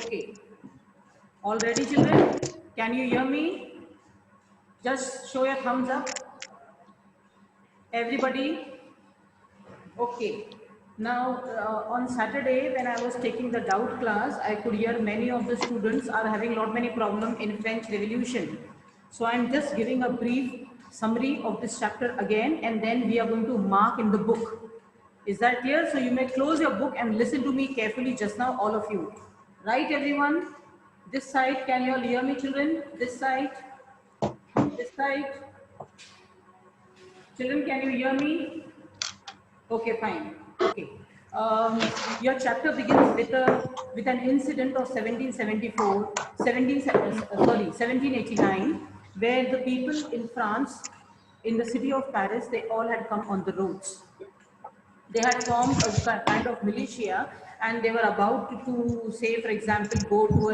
Okay. All ready, children? Can you hear me? Just show your thumbs up. Everybody? Okay. Now, on Saturday, when I was taking the doubt class, I could hear many of the students are having lot many problem in French Revolution. So I'm just giving a brief summary of this chapter again, and then we are going to mark in the book. Is that clear? So you may close your book and listen to me carefully just now, all of you. Right, everyone? This side, can you all hear me, children? This side? This side? Children, can you hear me? Okay, fine. Okay. Your chapter begins with an incident of 1774, 1789, where the people in France, in the city of Paris, they all had come on the roads. They had formed a kind of militia, and they were about to say, for example, go to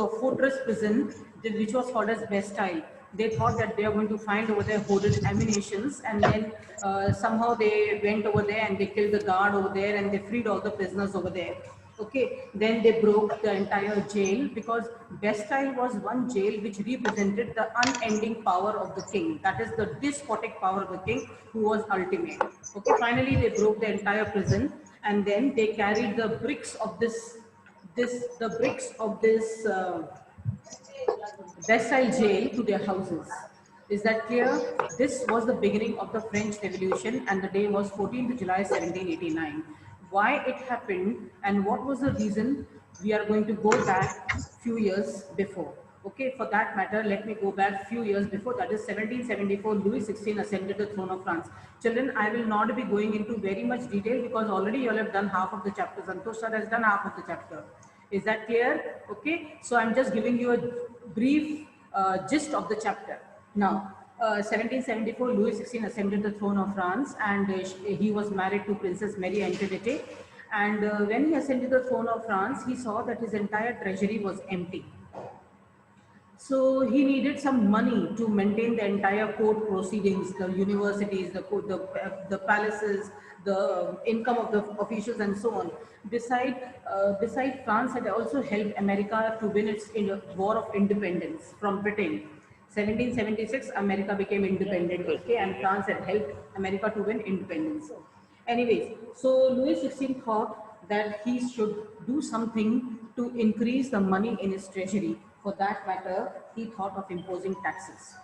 a fortress prison, which was called as Bastille. They thought that they are going to find over there hoarded ammunitions, and then somehow they went over there and they killed the guard over there, and they freed all the prisoners over there. Okay, then they broke the entire jail, because Bastille was one jail which represented the unending power of the king. That is the despotic power of the king, who was ultimate. Okay, finally they broke the entire prison, and then they carried the bricks of this Bastille jail to their houses. Is that clear? This was the beginning of the French Revolution, and the day was 14th July 1789. Why it happened and what was the reason, we are going to go back few years before. Okay, for that matter, let me go back few years before, that is 1774, Louis XVI ascended the throne of France. Children, I will not be going into very much detail because already you all have done half of the chapter. Santosh sir has done half of the chapter. Is that clear? Okay, so I'm just giving you a brief gist of the chapter. Now, 1774, Louis XVI ascended the throne of France, and he was married to Princess Marie Antoinette. And when he ascended the throne of France, he saw that his entire treasury was empty. So he needed some money to maintain the entire court proceedings, the universities, the palaces, the income of the officials, and so on. Beside France had also helped America to win its war of independence from Britain. 1776, America became independent, okay, and France had helped America to win independence. Anyways, so Louis XVI thought that he should do something to increase the money in his treasury. For that matter, he thought of imposing taxes.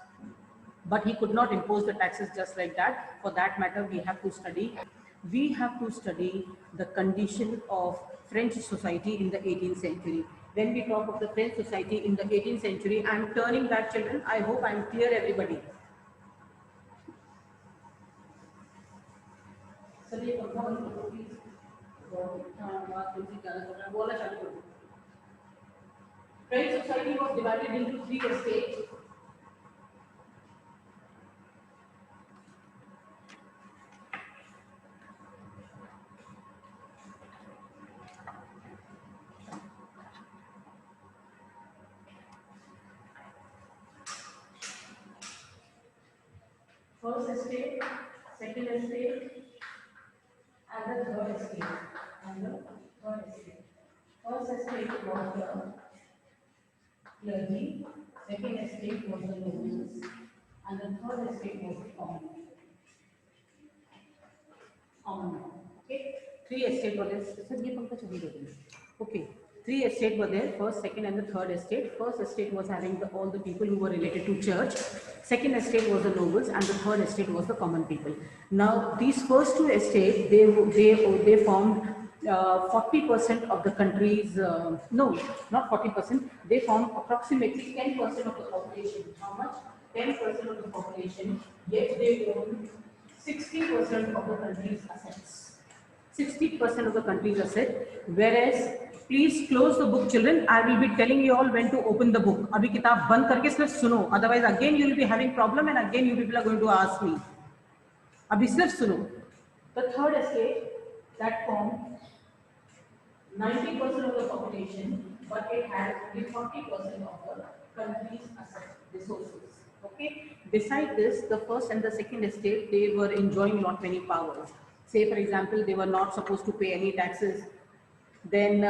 But he could not impose the taxes just like that. For that matter, we have to study the condition of French society in the 18th century. When we talk of the French society in the 18th century, I am turning back, children. I hope I am clear, everybody. French society was divided into 3 estates. First estate, second estate, and the third estate. First estate was the clergy, second estate was the nobles, and the third estate was the common. Okay, 3 estates were there. Okay, 3 estates were there, first, second, and the third estate. First estate was having all the people who were related to church. Second estate was the nobles, and the third estate was the common people. Now, these first 2 estates, they formed 40% of the country's, no, not 40%, they formed approximately 10% of the population. How much? 10% of the population, yet they own 60% of the country's assets. 60% of the country's asset, whereas, please close the book, children. I will be telling you all when to open the book. Abhi kitab band karke sirf suno, otherwise again you will be having problem and again you people are going to ask me. Abhi sirf suno. The third estate that formed 90% of the population, but it had only 40% of the country's asset resources. Okay. Besides this, the first and the second estate, they were enjoying not many powers. Say, for example, they were not supposed to pay any taxes. Then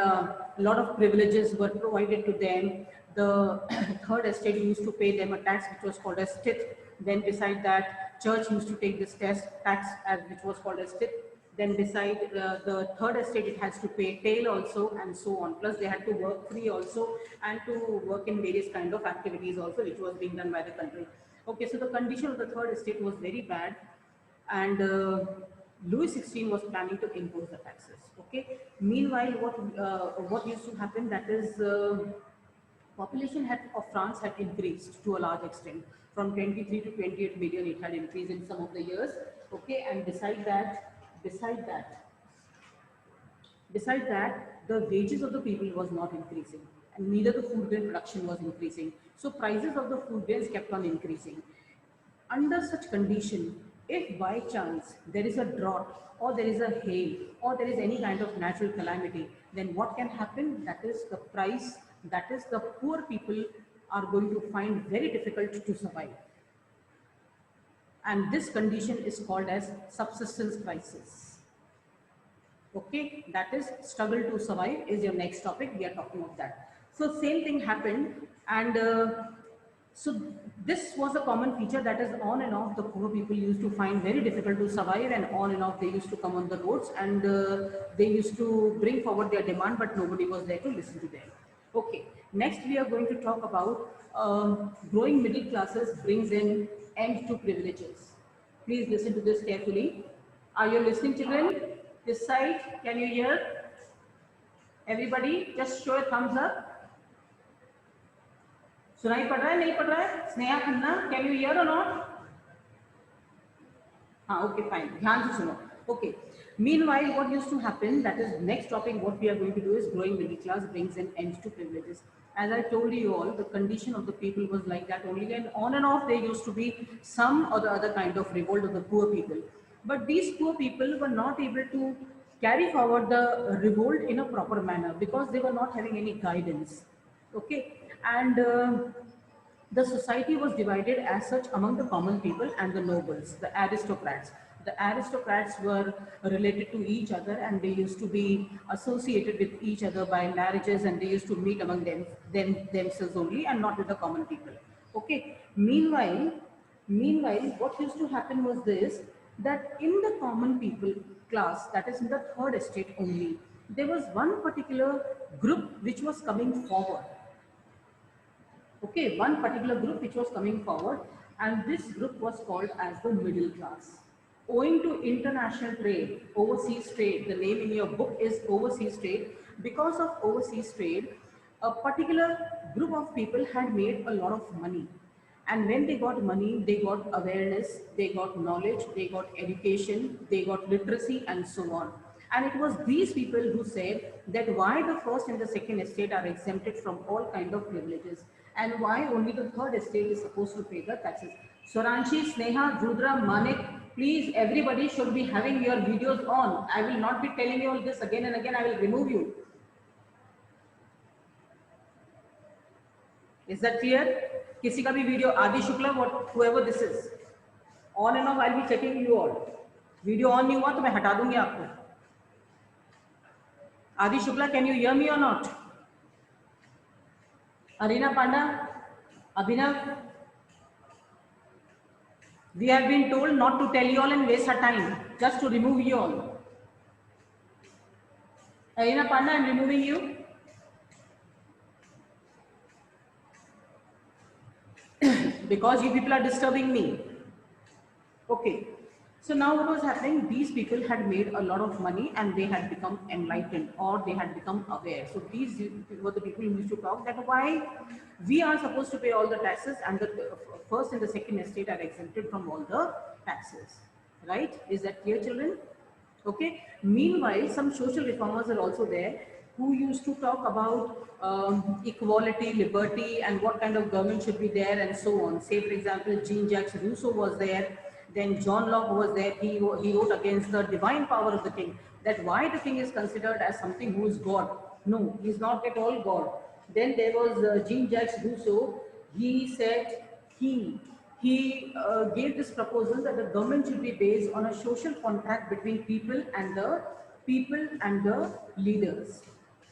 a lot of privileges were provided to them. The third estate used to pay them a tax which was called as tithe. Then beside that, church used to take this tax as which was called as tithe. Then beside the third estate, it has to pay tail also, and so on. Plus they had to work free also, and to work in various kind of activities also, which was being done by the country. Okay, so the condition of the third estate was very bad, and Louis XVI was planning to impose the taxes. Okay. Meanwhile, what used to happen, that is, of France had increased to a large extent from 23 to 28 million. It had increased in some of the years. Okay, and beside that, Beside that, the wages of the people was not increasing, and neither the food grain production was increasing. So prices of the food grains kept on increasing. Under such condition, if by chance there is a drought or there is a hail or there is any kind of natural calamity, then what can happen? That is the price, that is the poor people are going to find very difficult to survive. And this condition is called as subsistence crisis. Okay, that is struggle to survive is your next topic. We are talking of that. So same thing happened, and so this was a common feature, that is on and off the poor people used to find very difficult to survive, and on and off they used to come on the roads, and they used to bring forward their demand, but nobody was there to listen to them. Okay, next we are going to talk about growing middle classes brings in end to privileges. Please listen to this carefully. Are you listening, children? This side, can you hear? Everybody, just show a thumbs up. सुनाई पड़ रहा है, नहीं पड़ रहा है? Sneha Khanna, can you hear or not? हाँ, okay, fine. ध्यान से सुनो. Okay. Meanwhile, what used to happen, that is next topic, what we are going to do is growing middle class brings an end to privileges. As I told you all, the condition of the people was like that only, and on and off there used to be some or the other kind of revolt of the poor people. But these poor people were not able to carry forward the revolt in a proper manner because they were not having any guidance. Okay, and the society was divided as such among the common people and the nobles, the aristocrats. The aristocrats were related to each other, and they used to be associated with each other by marriages, and they used to meet among themselves only and not with the common people. Okay. Meanwhile, what used to happen was this, that in the common people class, that is in the third estate only, there was one particular group which was coming forward. Okay, one particular group which was coming forward, and this group was called as the middle class. Owing to international trade, overseas trade, the name in your book is overseas trade. Because of overseas trade, a particular group of people had made a lot of money. And when they got money, they got awareness, they got knowledge, they got education, they got literacy, and so on. And it was these people who said that why the first and the second estate are exempted from all kind of privileges, and why only the third estate is supposed to pay the taxes. Soranshi, Sneha, Rudra, Manik, please everybody should be having your videos on. I will not be telling you all this again and again. I will remove you. Is that clear? किसी का भी video, आदि Shukla, whoever this is, on and off I'll be checking you all. Video on नहीं हुआ तो मैं हटा दूंगी आपको. आदि Shukla, can you hear me or not? Arina Panda, Abhinav, we have been told not to tell you all and waste our time, just to remove you all. Arina Panda, I am removing you. Because you people are disturbing me. Okay. So now what was happening? These people had made a lot of money and they had become enlightened, or they had become aware. So these were the people who used to talk that why we are supposed to pay all the taxes, and the first and the second estate are exempted from all the taxes. Right? Is that clear, children? Okay. Meanwhile, some social reformers are also there who used to talk about equality, liberty, and what kind of government should be there, and so on. Say, for example, Jean-Jacques Rousseau was there. Then John Locke was there. He wrote against the divine power of the king, that why the king is considered as something who is God. No, he is not at all God. Then there was Jean-Jacques Rousseau. He said he gave this proposal that the government should be based on a social contract between people and the leaders.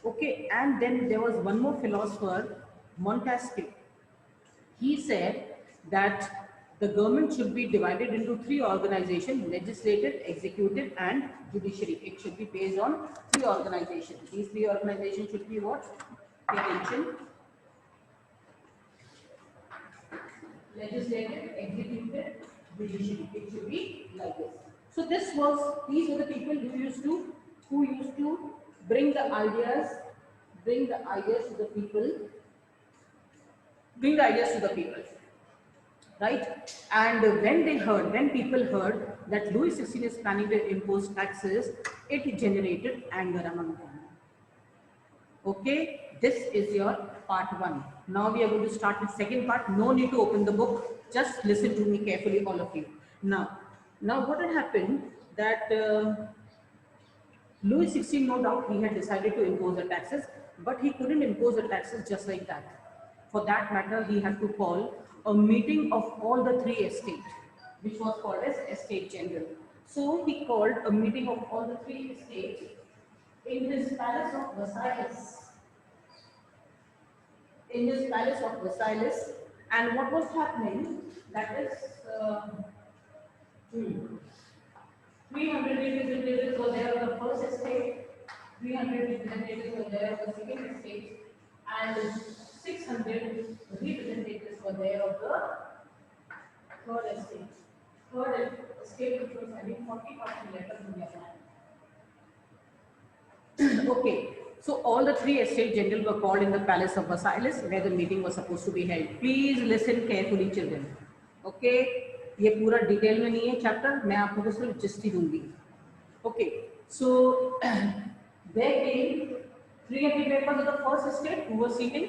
Okay, and then there was one more philosopher, Montesquieu. He said that the government should be divided into three organizations: legislative, executive, and judiciary. It should be based on three organizations. These three organizations should be what? Pay attention: legislative, executive, judiciary. It should be like this. So these were the people who used to bring the ideas, bring the ideas to the people, bring the ideas to the people, right? And when people heard that Louis XVI is planning to impose taxes, it generated anger among them. Okay, this is your part one. Now we are going to start with second part. No need to open the book. Just listen to me carefully, all of you. Now what had happened that Louis XVI, no doubt, he had decided to impose the taxes, but he couldn't impose the taxes just like that. For that matter, he had to call a meeting of all the three estates, which was called as Estate General. So he called a meeting of all the three estates in his palace of Versailles. In his palace of Versailles, and what was happening? That is. 300 representatives were there of the first estate, 300 representatives were there of the second estate, and 600 representatives were there of the third estate. Third estate, which was having 40,000 letters in their hand. Okay, so all the three estate generals were called in the palace of Versailles, where the meeting was supposed to be held. Please listen carefully, children. Okay. ये पूरा detail में नहीं है chapter, मैं आप लोगों को सिर्फ जिस्ट ही दूंगी. Okay, so there came 300 members of the first estate who were seated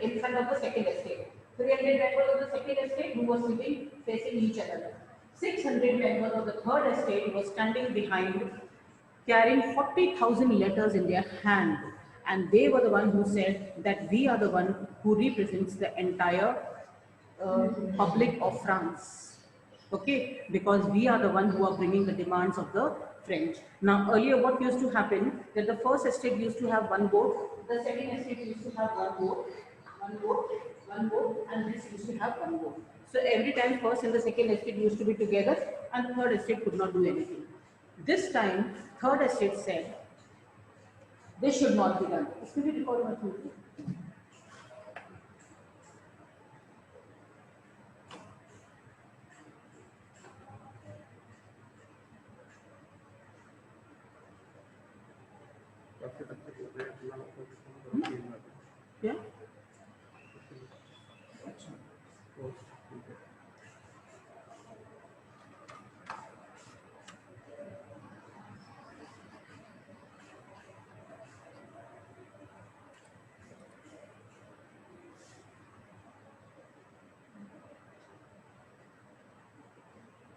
in front of the second estate. 300 members of the second estate who were sitting facing each other. 600 members of the third estate were standing behind, carrying 40,000 letters in their hand, and they were the one who said that we are the one who represents the entire public of France, okay, because we are the one who are bringing the demands of the French. Now earlier what used to happen, that the first estate used to have one vote, the second estate used to have one vote, and this used to have one vote. So every time first and the second estate used to be together, and the third estate could not do anything. This time third estate said this should not be done. Yeah.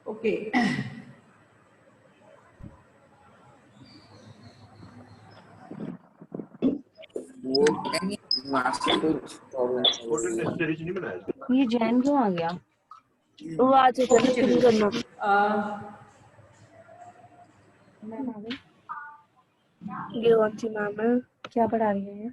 Okay. ये जैन क्यों आ गया? वो आज चलो शुरू करना. Ma'am आ गई. ये अच्छी मैम है. क्या पढ़ा रही है?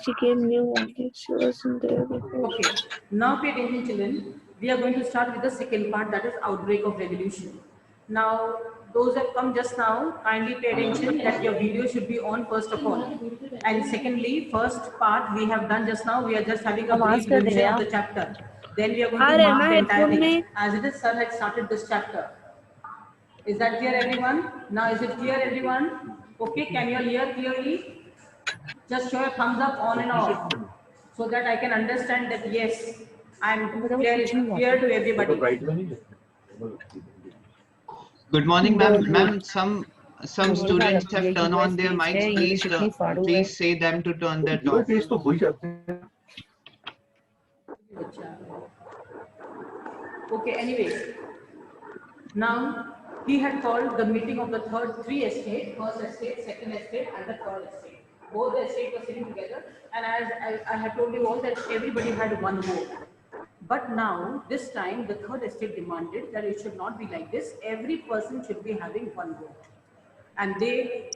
She came new. She wasn't there before. Okay. Now pay attention, children. We are going to start with the second part, that is outbreak of revolution. Now, those that come just now, kindly pay attention that your video should be on first of all. And secondly, first part we have done just now, we are just having a brief revision of the chapter. Then we are going to mark the entire thing. As it is, sir had started this chapter. Is that clear, everyone? Now, is it clear, everyone? Okay, can you all hear clearly? Just show a thumbs up on and off, so that I can understand that yes, I am clear to everybody. Good morning, ma'am. Ma'am, some students have turned on their mics. Please say them to turn that on. Okay. Anyways, now he had called the meeting of the three estates: first estate, second estate, and the third estate. Both the estates were sitting together, and as I have told you all that everybody had one vote. But now, this time, the third estate demanded that it should not be like this. Every person should be having one vote. and they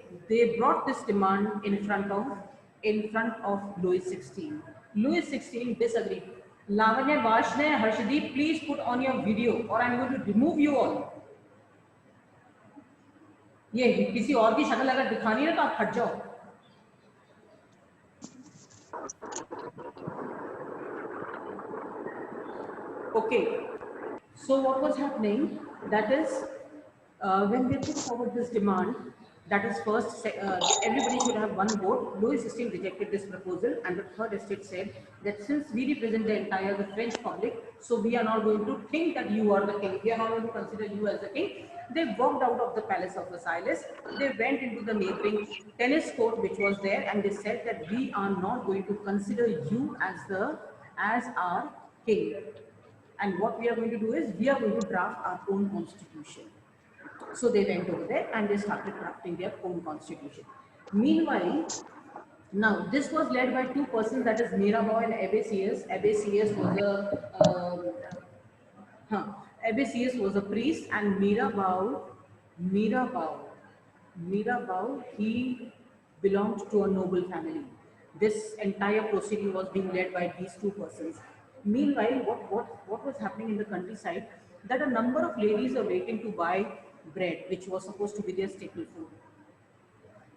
brought this demand in front of Louis XVI. Louis XVI disagreed. Lavanya, Vashne, Harshdeep, please put on your video or I'm going to remove you all. ये किसी और की शक्ल अगर दिखानी है तो आप हट जाओ. Okay, so what was happening, that is, when they put forward this demand, that is first, everybody should have one vote. Louis XVI rejected this proposal, and the third estate said that since we represent the French public, so we are not going to think that you are the king. We are not going to consider you as the king. They walked out of the palace of Versailles. They went into the neighboring tennis court, which was there, and they said that we are not going to consider you as our king. And what we are going to do is we are going to draft our own constitution. So they went over there and they started drafting their own constitution. Meanwhile, now this was led by two persons, that is Mirabeau and Abbé Sieyès. Abbé Sieyès was a priest, and Mirabeau, he belonged to a noble family. This entire proceeding was being led by these two persons. Meanwhile, what was happening in the countryside, that a number of ladies are waiting to buy bread, which was supposed to be their staple food.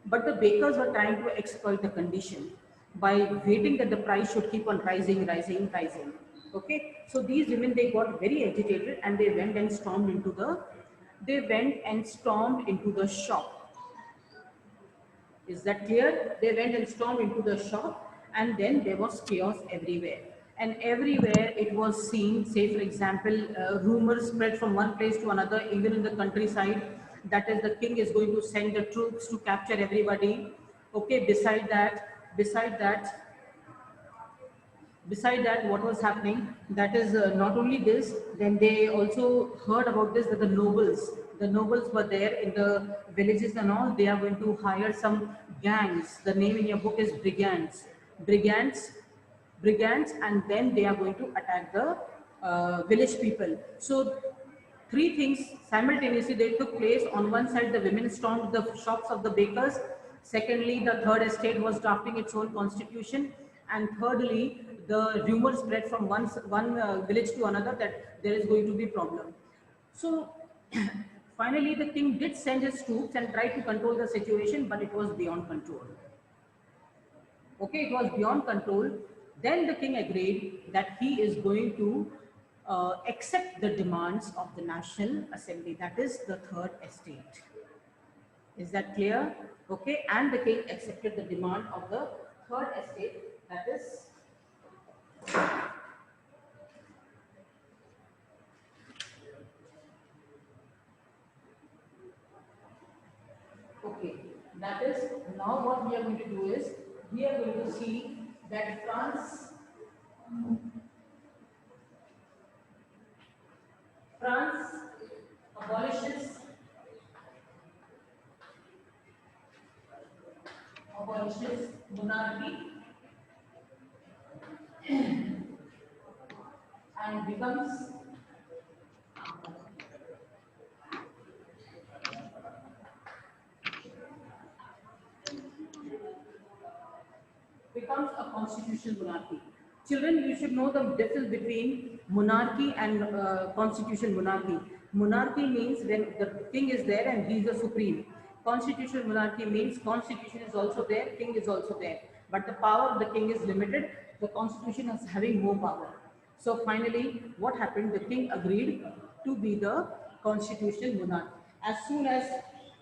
But the bakers were trying to exploit the condition by waiting that the price should keep on rising. Okay, so these women, they got very agitated and they went and stormed into the shop. Is that clear? They went and stormed into the shop, and then there was chaos everywhere. And everywhere it was seen, say for example, rumors spread from one place to another, even in the countryside, that is the king is going to send the troops to capture everybody. Okay, beside that, what was happening, that is not only this, then they also heard about this, that the nobles were there in the villages and all. They are going to hire some gangs. The name in your book is brigands, and then they are going to attack the village people. So three things simultaneously they took place. On one side, the women stormed the shops of the bakers. Secondly, the third estate was drafting its own constitution. And thirdly, the rumor spread from one village to another that there is going to be problem. So finally, the king did send his troops and tried to control the situation, but it was beyond control. Okay, it was beyond control. Then the king agreed that he is going to accept the demands of the National Assembly, that is the third estate. Is that clear? Okay, and the king accepted the demand of the third estate, that is okay. That is, now what we are going to do is we are going to see that France abolishes monarchy and becomes a constitutional monarchy. Children, you should know the difference between monarchy and constitutional monarchy. Monarchy means when the king is there and he is the supreme. Constitutional monarchy means constitution is also there, king is also there. But the power of the king is limited. The constitution is having more power. So finally, what happened? The king agreed to be the constitutional monarch. As soon as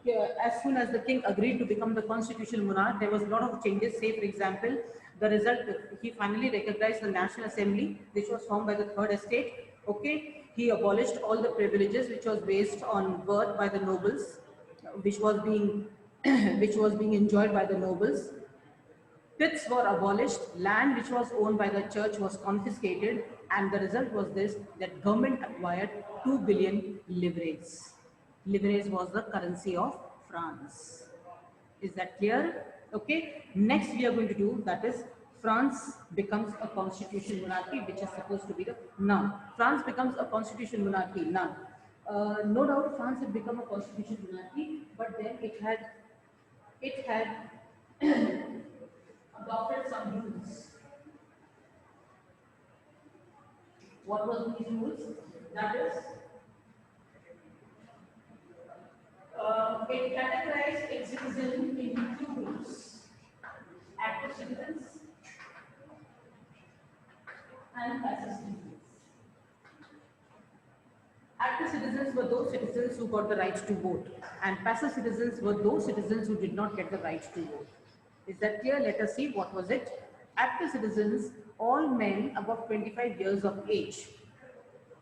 the king agreed to become the constitutional monarch, there was a lot of changes. Say, for example, the result, he finally recognized the National Assembly, which was formed by the third estate. Okay, he abolished all the privileges which was based on birth by the nobles, which was being enjoyed by the nobles. Pits were abolished, land which was owned by the church was confiscated, and the result was this, that government acquired 2 billion livres. Livres was the currency of France. Is that clear? Okay. Next we are going to do, that is, France becomes a constitutional monarchy, which is supposed to be the now. France becomes a constitutional monarchy now. No doubt France has become a constitutional monarchy, but then it had adopted some rules. What was these rules? That is, it categorized its citizens into two groups: active citizens and passive citizens. Active citizens were those citizens who got the right to vote, and passive citizens were those citizens who did not get the right to vote. Is that clear? Let us see what was it. Active citizens, all men above 25 years of age,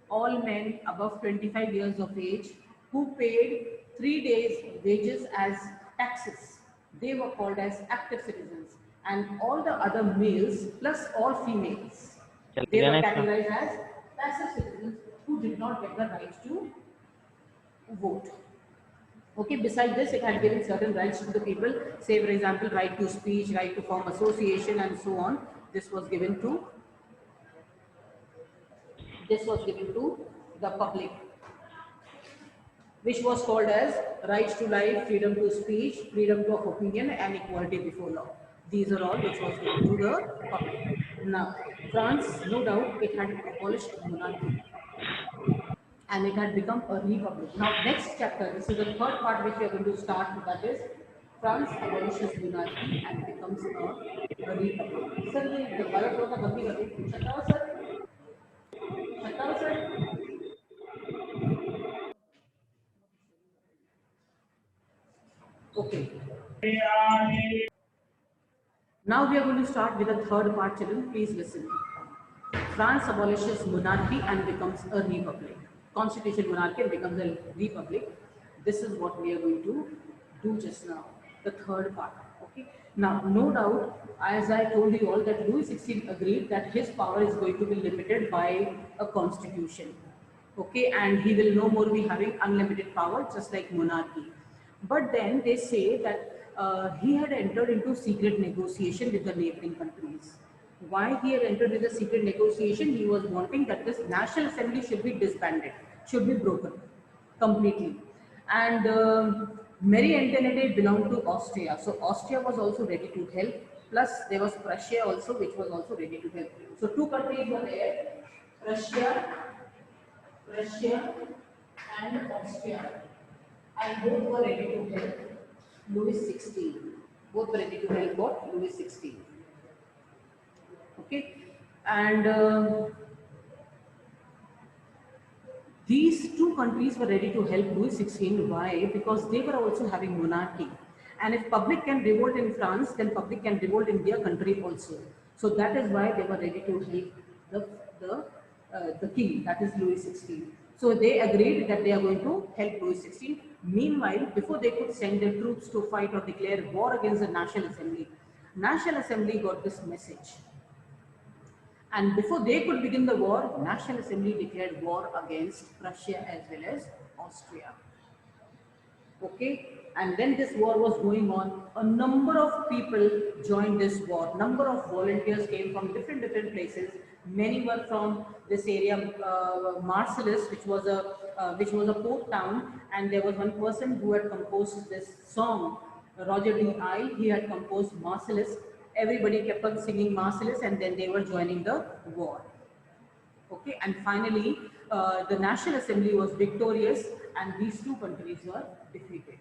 all men above 25 years of age who paid 3 days wages as taxes. They were called as active citizens, and all the other males plus all females, they were categorized as passive citizens who did not get the right to vote. Okay, besides this, it had given certain rights to the people, say for example, right to speech, right to form association, and so on. This was given to the public, which was called as rights to life, freedom to speech, freedom of opinion, and equality before law. These are all which was given to the public. Now, France, no doubt, it had abolished monarchy and it had become a republic. Now, next chapter, this is the third part which we are going to start, that is France abolishes monarchy and becomes a republic. Sir, the Bharat Rata Bandi Gati, Shattawa sir? Shattawa sir? Okay. Now we are going to start with the third part, children. Please listen. France abolishes monarchy and becomes a republic. Constitution monarchy and becomes a republic. This is what we are going to do just now, the third part. Okay. Now, no doubt, as I told you all, that Louis XVI agreed that his power is going to be limited by a constitution. Okay, and he will no more be having unlimited power, just like monarchy. But then they say that he had entered into secret negotiation with the neighboring countries. Why he had entered into secret negotiation? He was wanting that this National Assembly should be disbanded, should be broken completely. And Marie Antoinette belonged to Austria. So Austria was also ready to help. Plus there was Prussia also, which was also ready to help. So two countries were there, Prussia and Austria. And both were ready to help Louis XVI. Both were ready to help what? Louis XVI. Okay. And these two countries were ready to help Louis XVI. Why? Because they were also having monarchy. And if public can revolt in France, then public can revolt in their country also. So that is why they were ready to help the king, that is Louis XVI. So they agreed that they are going to help Louis XVI. Meanwhile, before they could send their troops to fight or declare war against the National Assembly got this message. And before they could begin the war, National Assembly declared war against Prussia as well as Austria. Okay, and when this war was going on, a number of people joined this war. Number of volunteers came from different places. Many were from this area, Marseilles, which was a port town, and there was one person who had composed this song, Roger de Isle. He had composed Marseilles. Everybody kept on singing Marseilles, and then they were joining the war. Okay, and finally, the National Assembly was victorious, and these two countries were defeated.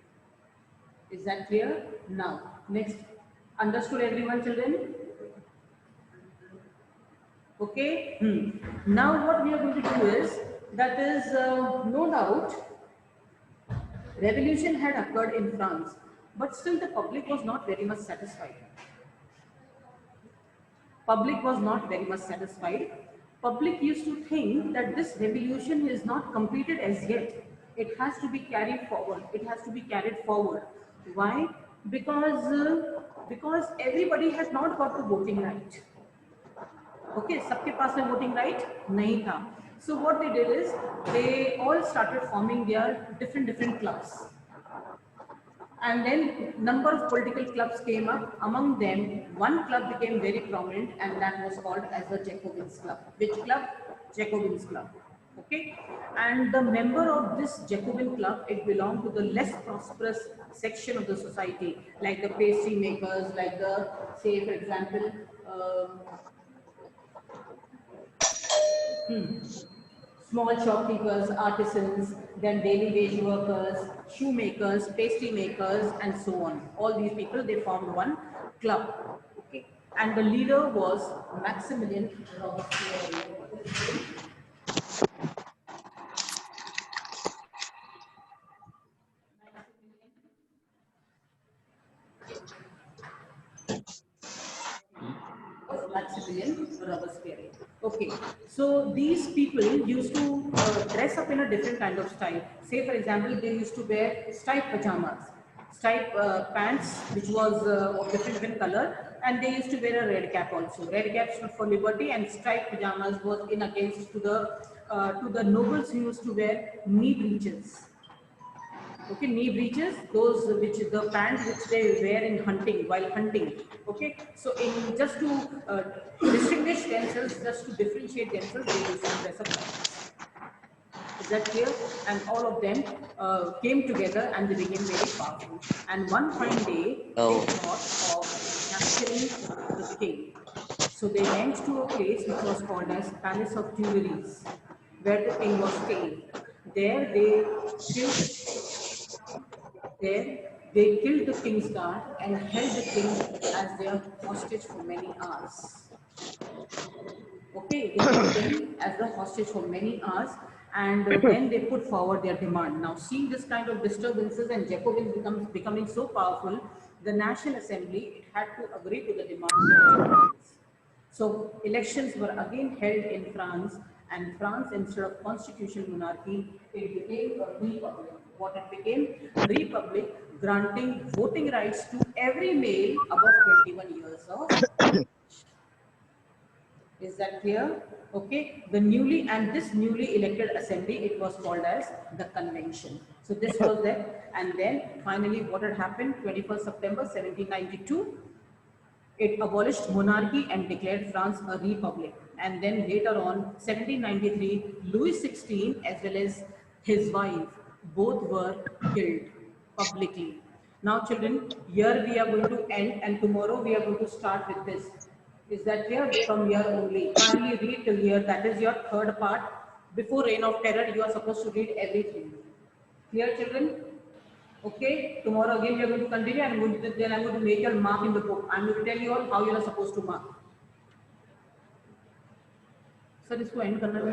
Is that clear? Now, next. Understood everyone, children? Okay. Now, what we are going to do is, that is, no doubt, revolution had occurred in France, but still the public was not very much satisfied. Public was not very much satisfied. Public used to think that this revolution is not completed as yet. It has to be carried forward. It has to be carried forward. Why? Because everybody has not got the voting right. Okay, सबके पास में voting right नहीं था. So what they did is they all started forming their different clubs. And then number of political clubs came up. Among them, one club became very prominent, and that was called as the Jacobins Club. Which club? Jacobins Club. Okay, and the member of this Jacobin club, it belonged to the less prosperous section of the society, like the pastry makers, like the, say for example, small shopkeepers, artisans, then daily wage workers, shoemakers, pastry makers, and so on. All these people, they formed one club. Okay, and the leader was Maximilian Robespierre. Maximilian Robespierre. Okay, so these people used to dress up in a different kind of style. Say, for example, they used to wear striped pajamas, striped pants, which was of different color, and they used to wear a red cap also. Red cap stood for liberty, and striped pajamas was in against to the nobles who used to wear knee breeches. Okay, knee breeches, those which the pants which they wear in hunting, while hunting. Okay, so in just to distinguish themselves, just to differentiate themselves, they used to dress up like this. Is that clear? And all of them came together and they became very powerful. And one fine day, they thought of capturing the king. So they went to a place which was called as Palace of Tuileries, where the king was staying. There they killed there, they killed the king's guard and held the king as their hostage for many hours. Okay, they held him as the hostage for many hours, and then they put forward their demand. Now, seeing this kind of disturbances and Jacobins becoming so powerful, the National Assembly, it had to agree to the demands of the Jacobins. So elections were again held in France, and France, instead of constitutional monarchy, it became a republic. What it became? Republic, granting voting rights to every male above 21 years of age. Is that clear? Okay. This newly elected assembly, it was called as the convention. So this was there, and then finally, what had happened? 21st September 1792. It abolished monarchy and declared France a republic. And then later on, 1793, Louis XVI as well as his wife, both were killed publicly. Now children, here we are going to end and tomorrow we are going to start with this. Is that clear? From here only. Kindly read till here. That is your third part. Before Reign of Terror, you are supposed to read everything. Clear children? Okay, tomorrow again we are going to continue and then I'm going to make your mark in the book. I'm going to tell you all how you are supposed to mark. Sir, इसको end करना है.